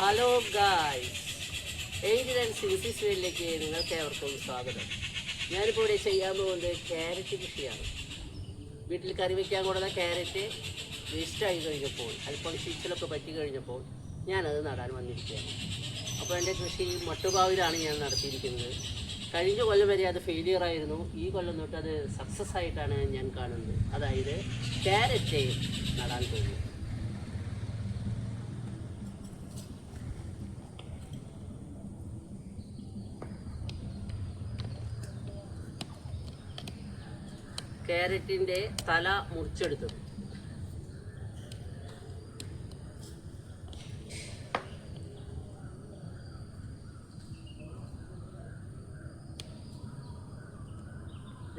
Hello guys, Angel and സിൻസിസ് വേയിലേക്ക് നിങ്ങൾക്ക് ഏവർക്കും സ്വാഗതം. ഞാനിപ്പോൾ ഇവിടെ ചെയ്യാൻ പോകുന്നത് ക്യാരറ്റ് കൃഷിയാണ്. വീട്ടിൽ കറി വയ്ക്കാൻ കൊടുത്ത ക്യാരറ്റ് വേസ്റ്റായി കഴിഞ്ഞപ്പോൾ, അല്പം ശീച്ചലൊക്കെ പറ്റി കഴിഞ്ഞപ്പോൾ ഞാനത് നടാൻ വന്നിരിക്കുകയാണ്. അപ്പോൾ എൻ്റെ കൃഷി മട്ടുപാവിലാണ് ഞാൻ നടത്തിയിരിക്കുന്നത്. കഴിഞ്ഞ കൊല്ലം വരെ അത് ഫെയിലിയർ ആയിരുന്നു. ഈ കൊല്ലം തൊട്ട് അത് സക്സസ് ആയിട്ടാണ് ഞാൻ കാണുന്നത്. അതായത് ക്യാരറ്റ് നടാൻ പോകുന്നു. ക്യാരറ്റിൻ്റെ തല മുറിച്ചെടുത്തു.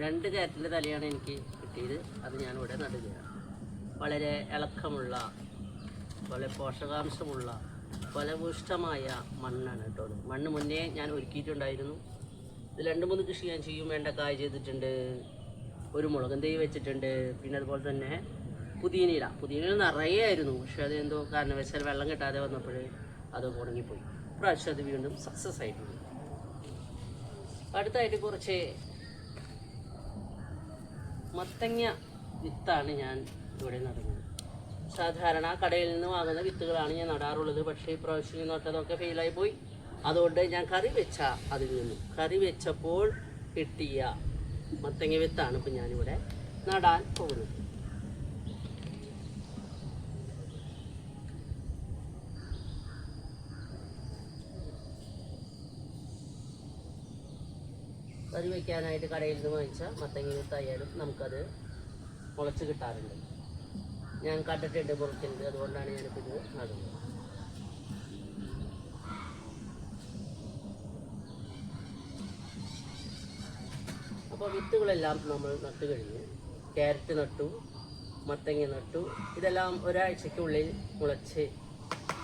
രണ്ട് ക്യാരറ്റിൻ്റെ തലയാണ് എനിക്ക് കിട്ടിയത്. അത് ഞാനിവിടെ നടുകയാണ്. വളരെ ഇളക്കമുള്ള, വളരെ പോഷകാംശമുള്ള, ഫലഭൂഷ്ടമായ മണ്ണാണ് കേട്ടോ. മണ്ണ് മുന്നേ ഞാൻ ഒരുക്കിയിട്ടുണ്ടായിരുന്നു. ഇത് 2-3 കൃഷി ഞാൻ ചെയ്യും. വെണ്ടക്കായ ചെയ്തിട്ടുണ്ട്, ഒരു മുളകൻ തൈ വെച്ചിട്ടുണ്ട്, പിന്നെ അതുപോലെ തന്നെ പുതിയനയില നിറയെ ആയിരുന്നു. പക്ഷെ അതെന്തോ കാരണവശാൽ വെള്ളം കിട്ടാതെ വന്നപ്പോൾ അത് ഉണങ്ങിപ്പോയി. പ്രാവശ്യം അത് വീണ്ടും സക്സസ് ആയിട്ടുണ്ട്. അടുത്തായിട്ട് കുറച്ച് മത്തങ്ങ വിത്താണ് ഞാൻ ഇവിടെ നടുന്നത്. സാധാരണ കടയിൽ നിന്ന് വാങ്ങുന്ന വിത്തുകളാണ് ഞാൻ നടാറുള്ളത്. പക്ഷേ ഇപ്രാവശ്യം നട്ടതൊക്കെ ഫെയിലായി പോയി. അതുകൊണ്ട് ഞാൻ അതിൽ നിന്നും കറി വെച്ചപ്പോൾ കിട്ടിയ മത്തങ്ങ വിത്താണ് ഇപ്പം ഞാനിവിടെ നടാൻ പോകുന്നത്. കറി വയ്ക്കാനായിട്ട് കടയിൽ നിന്ന് വാങ്ങിച്ച മത്തങ്ങ വിത്തായാലും നമുക്കത് മുളച്ച് കിട്ടാറുണ്ട്. ഞാൻ കണ്ടിട്ടുണ്ട്, പുറത്തുണ്ട്. അതുകൊണ്ടാണ് ഞാനിപ്പോൾ ഇത് നടുന്നത്. അപ്പോൾ വിത്തുകളെല്ലാം നമ്മൾ നട്ടു കഴിഞ്ഞ്, ക്യാരറ്റ് നട്ടു, മത്തങ്ങ നട്ടു. ഇതെല്ലാം ഒരാഴ്ചയ്ക്കുള്ളിൽ മുളച്ച്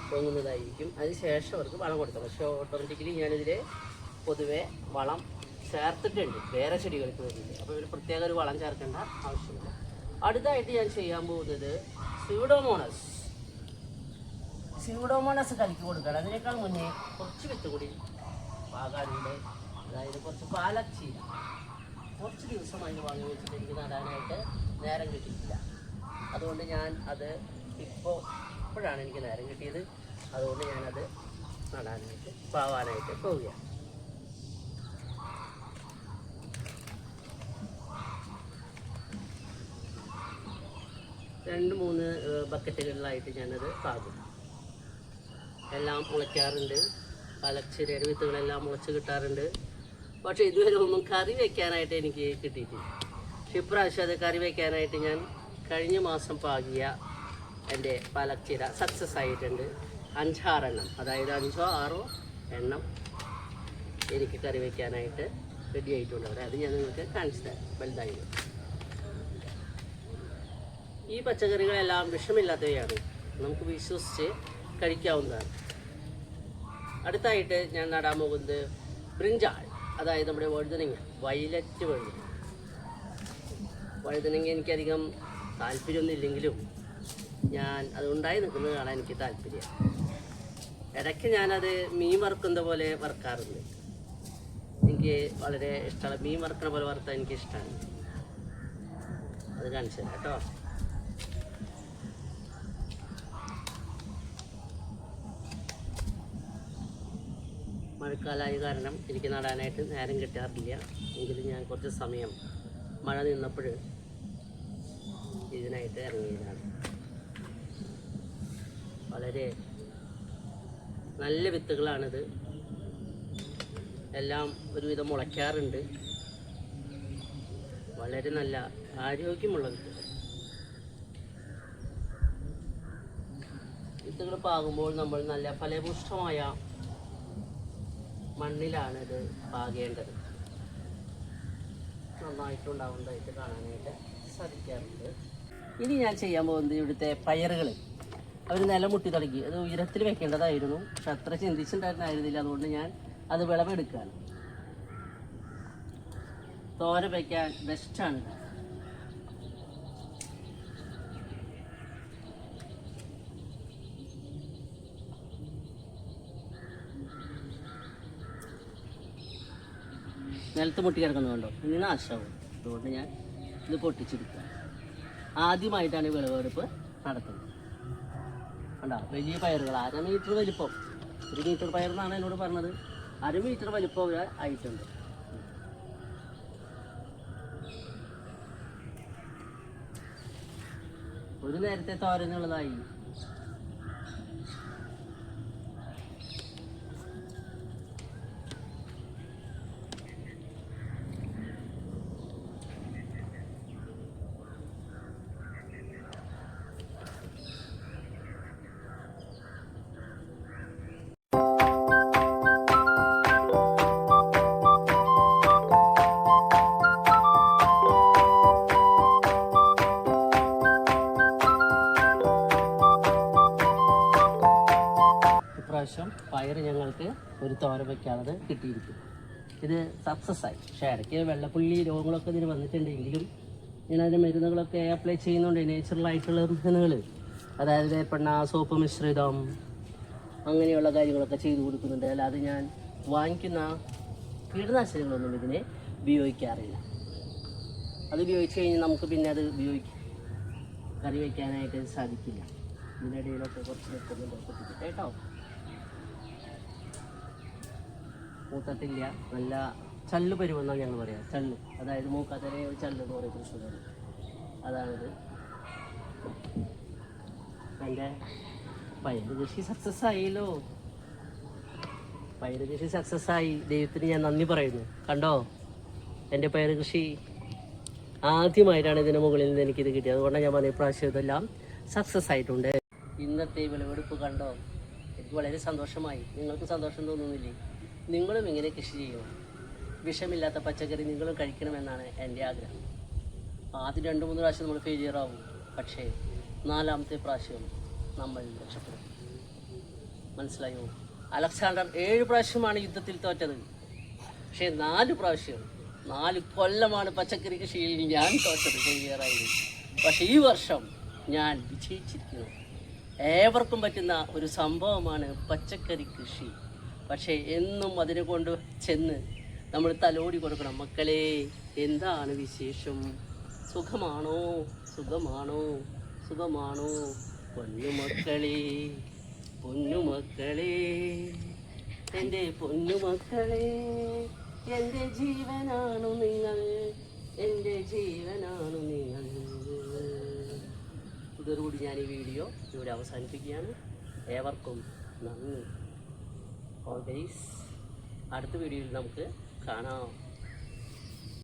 പൊങ്ങുന്നതായിരിക്കും. അതിനുശേഷം അവർക്ക് വളം കൊടുക്കണം. പക്ഷേ ഓട്ടോമാറ്റിക്കലി ഞാനിതിൽ പൊതുവെ വളം ചേർത്തിട്ടുണ്ട്, വേറെ ചെടികൾക്ക് വേണ്ടിയിട്ട്. അപ്പോൾ ഒരു പ്രത്യേക ഒരു വളം ചേർക്കേണ്ട ആവശ്യമില്ല. അടുത്തായിട്ട് ഞാൻ ചെയ്യാൻ പോകുന്നത് സ്യൂഡോമോണസ് കലക്കി കൊടുക്കണം. അതിനേക്കാൾ മുന്നേ കുറച്ച് വിത്ത് കൂടി പാകാനുണ്ട്. അതായത് കുറച്ച് പാലച്ചീര. കുറച്ച് ദിവസമായി വാങ്ങി വെച്ചിട്ട് എനിക്ക് നടാനായിട്ട് നേരം കിട്ടിയിട്ടില്ല. അതുകൊണ്ട് ഞാൻ അത് ഇപ്പോഴാണ് എനിക്ക് നേരം കിട്ടിയത്. അതുകൊണ്ട് ഞാനത് നടാനായിട്ട് പാവാനായിട്ട് പോവുകയാണ്. രണ്ട് 3 ബക്കറ്റുകളിലായിട്ട് ഞാനത് പാകും. എല്ലാം മുളയ്ക്കാറുണ്ട്. പാലച്ചീരയുടെ വിത്തുകളെല്ലാം മുളച്ച് കിട്ടാറുണ്ട്. പക്ഷേ ഇതുവരെ ഒന്നും കറി വയ്ക്കാനായിട്ട് എനിക്ക് കിട്ടിയിട്ടില്ല. പക്ഷെ ഇപ്രാവശ്യം അത് കറി വയ്ക്കാനായിട്ട് ഞാൻ കഴിഞ്ഞ മാസം പാകിയ എൻ്റെ പാലച്ചീര സക്സസ് ആയിട്ടുണ്ട്. 5-6 എണ്ണം, അതായത് 5-6 എണ്ണം എനിക്ക് കറി വയ്ക്കാനായിട്ട് റെഡി ആയിട്ടുണ്ട്. അവിടെ അത് ഞാൻ നിങ്ങൾക്ക് കാണിച്ചു തരാം വലുതായി. ഈ പച്ചക്കറികളെല്ലാം വിഷമില്ലാത്തവയാണ്, നമുക്ക് വിശ്വസിച്ച് കഴിക്കാവുന്നതാണ്. അടുത്തായിട്ട് ഞാൻ നടാൻ പോകുന്നത് ബ്രിഞ്ചാൾ, അതായത് നമ്മുടെ വഴുതനങ്ങ, വയലറ്റ് വഴുതനങ്ങ എനിക്കധികം താല്പര്യമൊന്നും ഇല്ലെങ്കിലും ഞാൻ അതുണ്ടായി നിൽക്കുന്നത് കാണാൻ എനിക്ക് താല്പര്യം. ഇടയ്ക്ക് ഞാനത് മീൻ വറുക്കുന്ന പോലെ വറുക്കാറുണ്ട്. എനിക്ക് വളരെ ഇഷ്ടമാണ്. മീൻ വറുക്കുന്ന പോലെ വറുത്താൽ എനിക്ക് ഇഷ്ടമാണ്. അത് കാണിച്ചു തരാം കേട്ടോ. മഴക്കാലമായ കാരണം എനിക്ക് നടാനായിട്ട് നേരം കിട്ടാറില്ല. എങ്കിലും ഞാൻ കുറച്ച് സമയം മഴ നിന്നപ്പോൾ ഇതിനായിട്ട് ഇറങ്ങിയതാണ്. വളരെ നല്ല വിത്തുകളാണിത്. എല്ലാം ഒരുവിധം മുളയ്ക്കാറുണ്ട്. വളരെ നല്ല ആരോഗ്യമുള്ള വിത്തുകൾ പാകുമ്പോൾ നമ്മൾ നല്ല ഫലഭൂഷ്ടമായ മണ്ണിലാണ് ഇത് പാകേണ്ടത്. നന്നായിട്ടുണ്ടാവുന്നതായിട്ട് കാണാനായിട്ട് സാധിക്കാറുണ്ട്. ഇനി ഞാൻ ചെയ്യാൻ പോകുന്നത് ഇവിടുത്തെ പയറുകൾ. അവർ നിലമുട്ടി തുടങ്ങി. അത് ഉയരത്തിൽ വെക്കേണ്ടതായിരുന്നു, പക്ഷെ അത്ര ചിന്തിച്ചിട്ടുണ്ടായിരുന്നില്ല. അതുകൊണ്ട് ഞാൻ അത് വിളവെടുക്കുകയാണ്. തോര വയ്ക്കാൻ ബെസ്റ്റാണ്. നിലത്ത് മുട്ടി കിടക്കുന്നുണ്ടോ ഇനി നാശമാവും. അതുകൊണ്ട് ഞാൻ ഇത് പൊട്ടിച്ചെടുക്കുക. ആദ്യമായിട്ടാണ് വിളവെടുപ്പ് നടത്തുന്നത്. കണ്ടോ വലിയ പയറുകൾ 1/2 മീറ്റർ വലിപ്പം. 1 മീറ്റർ പയർ എന്നാണ് എന്നോട് പറഞ്ഞത്. 1/2 മീറ്റർ വലിപ്പം ആയിട്ടുണ്ട്. ഒരു നേരത്തെ തോരനുള്ളതായി. ഇപ്രാവശ്യം പയർ ഞങ്ങൾക്ക് ഒരു തോര വയ്ക്കാതെ കിട്ടിയിരിക്കും. ഇത് സക്സസ് ആയി. പക്ഷേ ഇടയ്ക്ക് വെള്ളപ്പുള്ളി രോഗങ്ങളൊക്കെ ഇതിന് വന്നിട്ടുണ്ടെങ്കിലും ഞാനതിന് മരുന്നുകളൊക്കെ അപ്ലൈ ചെയ്യുന്നുണ്ട്. നേച്ചുറലായിട്ടുള്ള മരുന്നുകൾ, അതായത് വേപ്പെണ്ണ, സോപ്പ് മിശ്രിതം, അങ്ങനെയുള്ള കാര്യങ്ങളൊക്കെ ചെയ്തു കൊടുക്കുന്നുണ്ട്. അല്ലാതെ ഞാൻ വാങ്ങിക്കുന്ന കീടനാശിനികളൊന്നും ഇതിനെ ഉപയോഗിക്കാറില്ല. അത് ഉപയോഗിച്ച് കഴിഞ്ഞാൽ നമുക്ക് പിന്നെ അത് കറി വയ്ക്കാനായിട്ട് സാധിക്കില്ല. ഇതിനിടയിലൊക്കെ കുറച്ച് വെക്കുന്നുണ്ട് കേട്ടോ. മൂത്തട്ടില്ല, നല്ല ചല്ല് പരുവെന്നാണ് ഞങ്ങൾ പറയാം. ചല്ല്, അതായത് മൂക്കാത്തനെ ഒരു ചല്ല് എന്ന് പറയും തൃശ്ശൂരിൽ. അതാണിത്. എൻ്റെ പയർ കൃഷി സക്സസ് ആയല്ലോ. പയർ കൃഷി സക്സസ് ആയി. ദൈവത്തിന് ഞാൻ നന്ദി പറയുന്നു. കണ്ടോ എൻ്റെ പയർ കൃഷി ആദ്യമായിട്ടാണ് ഇതിന് മുകളിൽ നിന്ന് എനിക്കിത് കിട്ടിയത്. അതുകൊണ്ടാണ് ഞാൻ പറഞ്ഞ ഇപ്രാവശ്യം ഇതെല്ലാം സക്സസ് ആയിട്ടുണ്ട്. ഇന്നത്തെ വിളവെടുപ്പ് കണ്ടോ, എനിക്ക് വളരെ സന്തോഷമായി. നിങ്ങൾക്ക് സന്തോഷം തോന്നുന്നില്ലേ? നിങ്ങളും ഇങ്ങനെ കൃഷി ചെയ്യണം. വിഷമില്ലാത്ത പച്ചക്കറി നിങ്ങളും കഴിക്കണമെന്നാണ് എൻ്റെ ആഗ്രഹം. ആദ്യം 2-3 പ്രാവശ്യം നമ്മൾ ഫെയിലിയർ ആവും. പക്ഷേ 4ാമത്തെ പ്രാവശ്യം നമ്മൾ രക്ഷപ്പെടും. മനസ്സിലായോ? അലക്സാണ്ടർ 7 പ്രാവശ്യമാണ് യുദ്ധത്തിൽ തോറ്റത്. പക്ഷേ 4 കൊല്ലമാണ് പച്ചക്കറി കൃഷിയിൽ ഞാൻ തോറ്റത്, ഫെയിലിയറായി. പക്ഷേ ഈ വർഷം ഞാൻ വിജയിച്ചിരിക്കുന്നു. ഏവർക്കും പറ്റുന്ന ഒരു സംഭവമാണ് പച്ചക്കറി കൃഷി. പക്ഷേ എന്നും അതിനെ കൊണ്ട് ചെന്ന് നമ്മൾ തലോടി കൊടുക്കണം. മക്കളെ, എന്താണ് വിശേഷം? സുഖമാണോ? സുഖമാണോ? സുഖമാണോ? പൊന്നുമക്കളെ, പൊന്നുമക്കളെ, എൻ്റെ പൊന്നുമക്കളെ, എൻ്റെ ജീവനാണു നിങ്ങൾ, എൻ്റെ ജീവനാണു നിങ്ങൾ. ഇതോടുകൂടി ഞാൻ ഈ വീഡിയോ ഇവിടെ അവസാനിപ്പിക്കുകയാണ്. ഏവർക്കും നന്ദി. ഓൾവേസ് അടുത്ത വീഡിയോയിൽ നമുക്ക് കാണാം.